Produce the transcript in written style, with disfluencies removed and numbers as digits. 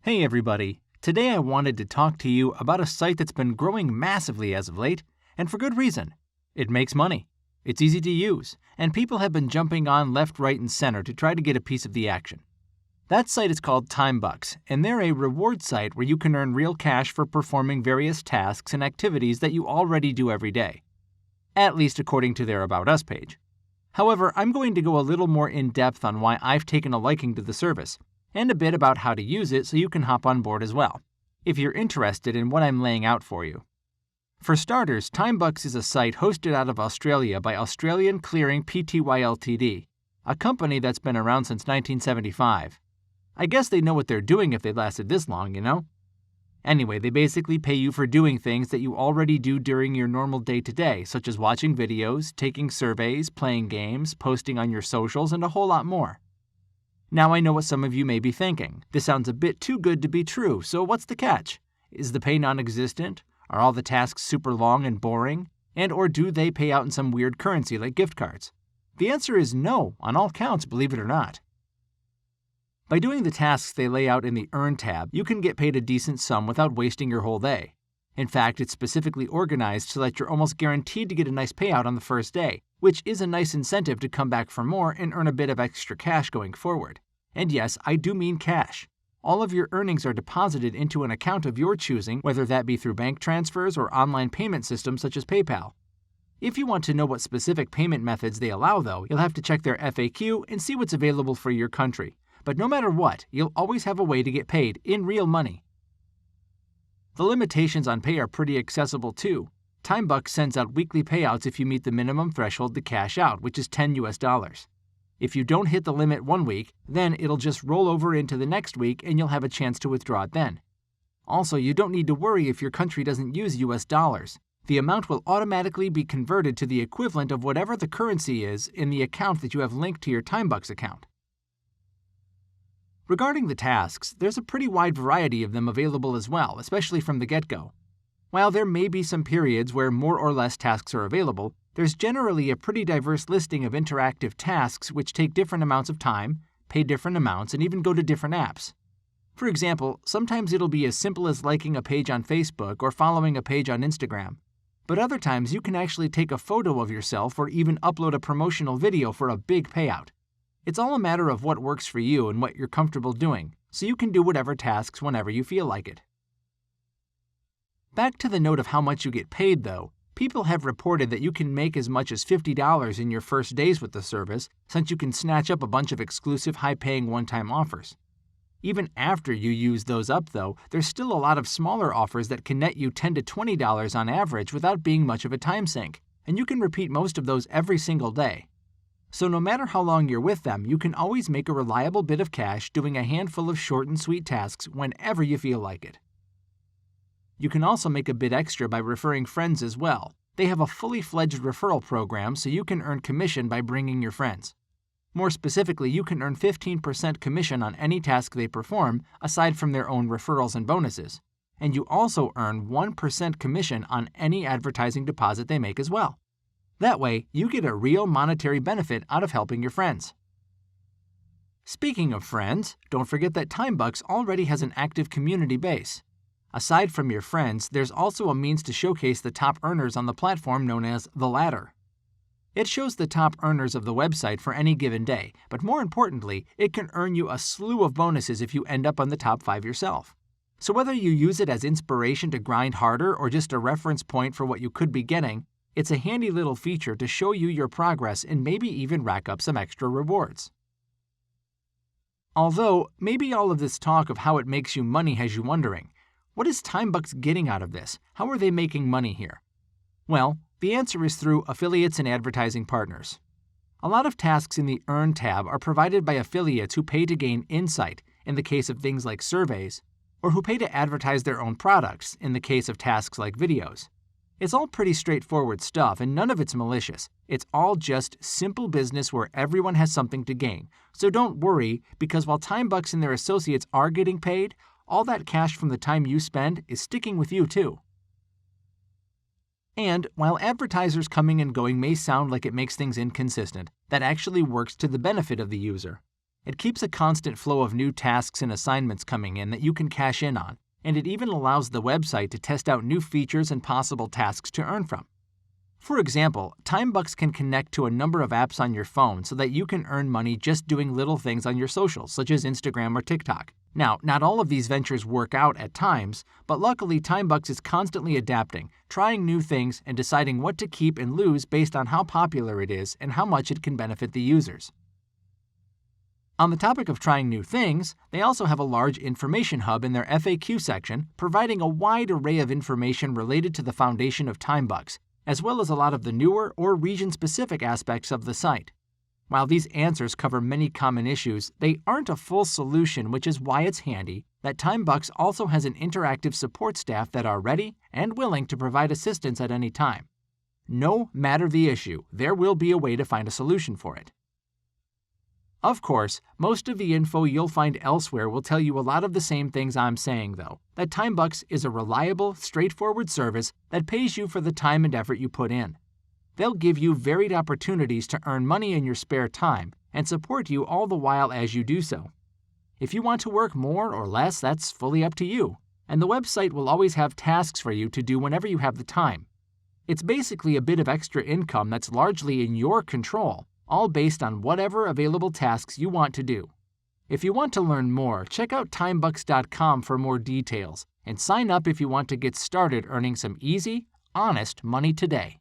Hey everybody! Today I wanted to talk to you about a site that's been growing massively as of late, and for good reason. It makes money, it's easy to use, and people have been jumping on left, right, and center to try to get a piece of the action. That site is called TimeBucks, and they're a reward site where you can earn real cash for performing various tasks and activities that you already do every day. At least according to their About Us page. However, I'm going to go a little more in depth on why I've taken a liking to the service, and a bit about how to use it so you can hop on board as well, if you're interested in what I'm laying out for you. For starters, TimeBucks is a site hosted out of Australia by Australian Clearing Pty Ltd, a company that's been around since 1975. I guess they know what they're doing if they lasted this long, you know? Anyway, they basically pay you for doing things that you already do during your normal day-to-day, such as watching videos, taking surveys, playing games, posting on your socials, and a whole lot more. Now I know what some of you may be thinking. This sounds a bit too good to be true, so what's the catch? Is the pay non-existent? Are all the tasks super long and boring? Or do they pay out in some weird currency like gift cards? The answer is no, on all counts, believe it or not. By doing the tasks they lay out in the Earn tab, you can get paid a decent sum without wasting your whole day. In fact, it's specifically organized so that you're almost guaranteed to get a nice payout on the first day, which is a nice incentive to come back for more and earn a bit of extra cash going forward. And yes, I do mean cash. All of your earnings are deposited into an account of your choosing, whether that be through bank transfers or online payment systems such as PayPal. If you want to know what specific payment methods they allow, though, you'll have to check their FAQ and see what's available for your country. But no matter what, you'll always have a way to get paid in real money. The limitations on pay are pretty accessible too. TimeBucks sends out weekly payouts if you meet the minimum threshold to cash out, which is $10. If you don't hit the limit one week, then it'll just roll over into the next week and you'll have a chance to withdraw it then. Also, you don't need to worry if your country doesn't use US dollars. The amount will automatically be converted to the equivalent of whatever the currency is in the account that you have linked to your TimeBucks account. Regarding the tasks, there's a pretty wide variety of them available as well, especially from the get-go. While there may be some periods where more or less tasks are available, there's generally a pretty diverse listing of interactive tasks which take different amounts of time, pay different amounts, and even go to different apps. For example, sometimes it'll be as simple as liking a page on Facebook or following a page on Instagram. But other times you can actually take a photo of yourself or even upload a promotional video for a big payout. It's all a matter of what works for you and what you're comfortable doing, so you can do whatever tasks whenever you feel like it. Back to the note of how much you get paid, though, people have reported that you can make as much as $50 in your first days with the service, since you can snatch up a bunch of exclusive high-paying one-time offers. Even after you use those up, though, there's still a lot of smaller offers that can net you $10 to $20 on average without being much of a time sink, and you can repeat most of those every single day. So no matter how long you're with them, you can always make a reliable bit of cash doing a handful of short and sweet tasks whenever you feel like it. You can also make a bit extra by referring friends as well. They have a fully fledged referral program so you can earn commission by bringing your friends. More specifically, you can earn 15% commission on any task they perform, aside from their own referrals and bonuses. And you also earn 1% commission on any advertising deposit they make as well. That way, you get a real monetary benefit out of helping your friends. Speaking of friends, don't forget that TimeBucks already has an active community base. Aside from your friends, there's also a means to showcase the top earners on the platform known as The Ladder. It shows the top earners of the website for any given day, but more importantly, it can earn you a slew of bonuses if you end up on the top 5 yourself. So whether you use it as inspiration to grind harder or just a reference point for what you could be getting, it's a handy little feature to show you your progress and maybe even rack up some extra rewards. Although, maybe all of this talk of how it makes you money has you wondering, what is TimeBucks getting out of this? How are they making money here? Well, the answer is through affiliates and advertising partners. A lot of tasks in the Earn tab are provided by affiliates who pay to gain insight, in the case of things like surveys, or who pay to advertise their own products, in the case of tasks like videos. It's all pretty straightforward stuff, and none of it's malicious. It's all just simple business where everyone has something to gain. So don't worry, because while TimeBucks and their associates are getting paid, all that cash from the time you spend is sticking with you too. And while advertisers coming and going may sound like it makes things inconsistent, that actually works to the benefit of the user. It keeps a constant flow of new tasks and assignments coming in that you can cash in on, and it even allows the website to test out new features and possible tasks to earn from. For example, TimeBucks can connect to a number of apps on your phone so that you can earn money just doing little things on your socials, such as Instagram or TikTok. Now, not all of these ventures work out at times, but luckily TimeBucks is constantly adapting, trying new things, and deciding what to keep and lose based on how popular it is and how much it can benefit the users. On the topic of trying new things, they also have a large information hub in their FAQ section, providing a wide array of information related to the foundation of TimeBucks, as well as a lot of the newer or region-specific aspects of the site. While these answers cover many common issues, they aren't a full solution, which is why it's handy that TimeBucks also has an interactive support staff that are ready and willing to provide assistance at any time. No matter the issue, there will be a way to find a solution for it. Of course, most of the info you'll find elsewhere will tell you a lot of the same things I'm saying, though, that TimeBucks is a reliable, straightforward service that pays you for the time and effort you put in. They'll give you varied opportunities to earn money in your spare time and support you all the while as you do so. If you want to work more or less, that's fully up to you, and the website will always have tasks for you to do whenever you have the time. It's basically a bit of extra income that's largely in your control, all based on whatever available tasks you want to do. If you want to learn more, check out TimeBucks.com for more details, and sign up if you want to get started earning some easy, honest money today.